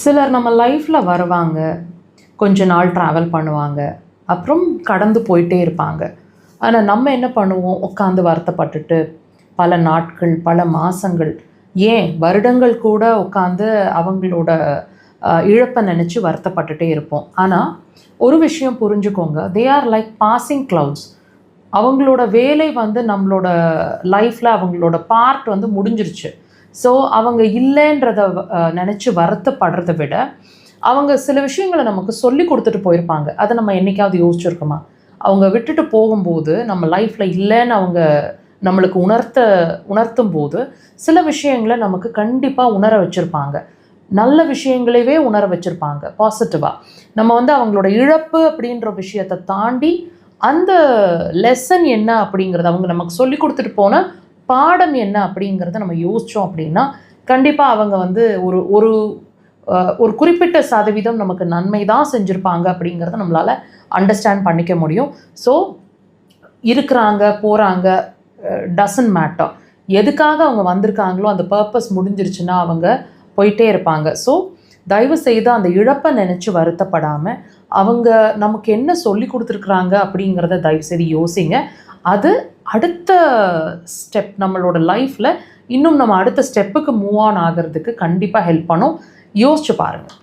சிலர் நம்ம லைஃப்பில் வருவாங்க, கொஞ்ச நாள் ட்ராவல் பண்ணுவாங்க, அப்புறம் கடந்து போயிட்டே இருப்பாங்க. ஆனால் நம்ம என்ன பண்ணுவோம், உட்காந்து வருத்தப்பட்டுட்டு பல நாட்கள், பல மாதங்கள், ஏன் வருடங்கள் கூட உட்காந்து அவங்களோட இழப்பை நினச்சி வருத்தப்பட்டுட்டே இருப்போம். ஆனால் ஒரு விஷயம் புரிஞ்சுக்கோங்க, they are like passing clouds. அவங்களோட வேலை வந்து நம்மளோட லைஃப்பில் அவங்களோட பார்ட் வந்து முடிஞ்சிருச்சு. ஸோ அவங்க இல்லைன்றத நினச்சி வருத்தப்படுறத விட அவங்க சில விஷயங்களை நமக்கு சொல்லி கொடுத்துட்டு போயிருப்பாங்க. அதை நம்ம என்றைக்காவது யோசிச்சுருக்கோமா? அவங்க விட்டுட்டு போகும்போது நம்ம லைஃப்பில் இல்லைன்னு அவங்க நம்மளுக்கு உணர்த்தும் போது சில விஷயங்களை நமக்கு கண்டிப்பாக உணர வச்சுருப்பாங்க. நல்ல விஷயங்களவே உணர வச்சுருப்பாங்க பாசிட்டிவாக. நம்ம வந்து அவங்களோட இழப்பு அப்படின்ற விஷயத்தை தாண்டி அந்த லெசன் என்ன அப்படிங்கிறது, அவங்க நமக்கு சொல்லி கொடுத்துட்டு போன பாடம் என்ன அப்படிங்கிறத நம்ம யோசித்தோம் அப்படின்னா கண்டிப்பாக அவங்க வந்து ஒரு ஒரு ஒரு குறிப்பிட்ட சதவீதம் நமக்கு நன்மை தான் செஞ்சுருப்பாங்க அப்படிங்கிறத நம்மளால் அண்டர்ஸ்டாண்ட் பண்ணிக்க முடியும். ஸோ இருக்கிறாங்க, போகிறாங்க, டசன்ட் மேட்டர். எதுக்காக அவங்க வந்திருக்காங்களோ அந்த பர்பஸ் முடிஞ்சிருச்சுன்னா அவங்க போயிட்டே இருப்பாங்க. ஸோ தயவு செய்து அந்த இழப்பை நினச்சி வருத்தப்படாமல் அவங்க நமக்கு என்ன சொல்லி கொடுத்துருக்குறாங்க அப்படிங்கிறத தயவு செய்து யோசிங்க. அது அடுத்த ஸ்டெப் நம்மளோட லைஃப்பில் இன்னும் நம்ம அடுத்த ஸ்டெப்புக்கு மூவ் ஆன் ஆகிறதுக்கு கண்டிப்பாக ஹெல்ப் பண்ணும். யோசிச்சு பாருங்கள்.